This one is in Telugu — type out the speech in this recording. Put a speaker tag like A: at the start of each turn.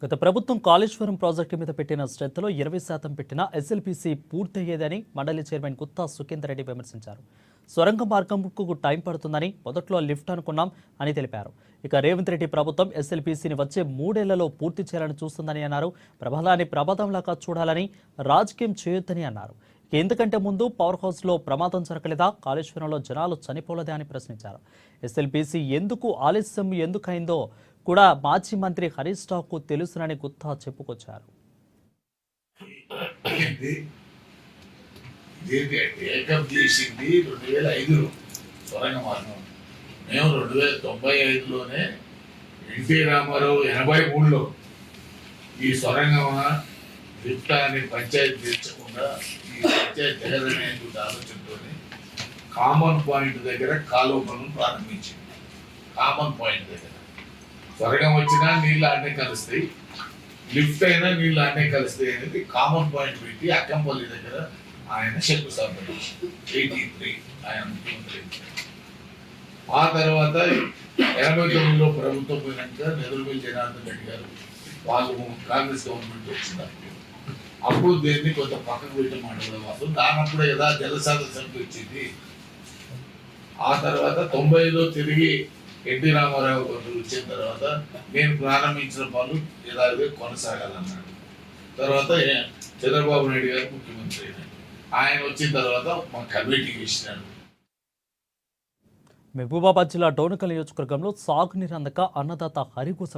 A: గత ప్రభుత్వం కాళేశ్వరం ప్రాజెక్టు మీద పెట్టిన శ్రద్ధలో 20% పెట్టిన ఎస్ఎల్పీసీ పూర్తయ్యేదని మండలి చైర్మన్ గుత్తా సుఖేందర్ రెడ్డి విమర్శించారు. సొరంగ మార్గంకు టైం పడుతుందని మొదట్లో లిఫ్ట్ అనుకున్నాం అని తెలిపారు. ఇక రేవంత్ రెడ్డి ప్రభుత్వం ఎస్ఎల్పీసీని వచ్చే 3 ఏళ్లలో పూర్తి చేయాలని చూస్తుందని అన్నారు. ప్రమాదాన్ని ప్రమాదంలాగా చూడాలని, రాజకీయం చేయొద్దని అన్నారు. ఎందుకంటే ముందు పవర్ హౌస్లో ప్రమాదం జరగలేదా, కాళేశ్వరంలో జనాలు చనిపోలేదా అని ప్రశ్నించారు. ఎస్ఎల్పీసీ ఎందుకు ఆలస్యం ఎందుకైందో కూడా మాజీ మంత్రి హరీష్ రావుకు తెలుసునని గుత్తా చెప్పుకొచ్చారు.
B: టేకప్ చేసింది 2005లో సొరంగ మార్గం. మేము 2095లోనే ఎన్టీ రామారావు 83లో ఈ సొరంగం లిఫ్ట్ అనే పంచాయతీ తెచ్చకుండా ఈ పంచాయతీ దగ్గరనే ఆలోచనతోనే కామన్ పాయింట్ దగ్గర కాలువ పనులు ప్రారంభించింది. కామన్ పాయింట్ దగ్గర సొరంగం వచ్చినా నీళ్ళు ఆడనే కలుస్తాయి, లిఫ్ట్ అయినా నీళ్ళు ఆడనే కలుస్తాయి అనేది కామన్ పాయింట్ పెట్టి అక్కంపల్లి దగ్గర ఆయన శంకుస్థాపన 83 ఆయన ముఖ్యమంత్రి. ఆ తర్వాత 89లో ప్రభుత్వం పోయినాక నెదురుమల్లి జనార్దన్ రెడ్డి గారు వాళ్ళు కాంగ్రెస్ గవర్నమెంట్ వచ్చినప్పుడు అప్పుడు దీన్ని కొంత పక్కకు పెట్టమాట అసలు దానప్పుడే కదా జలసాధన సమితి వచ్చింది. ఆ తర్వాత 90లో తిరిగి ఎన్టీ రామారావు గారు వచ్చిన తర్వాత నేను ప్రారంభించిన పనులు యథావిధిగా కొనసాగాలన్నాడు. తర్వాత చంద్రబాబు నాయుడు గారు ముఖ్యమంత్రి అయినాడు. ఆయన వచ్చిన తర్వాత మా కమిటీ ఇచ్చినాడు.
A: మహబూబాబాద్ జిల్లా డోనకల్ నియోజకవర్గంలో సాగునీరు అందక అన్నదాత హరిగోస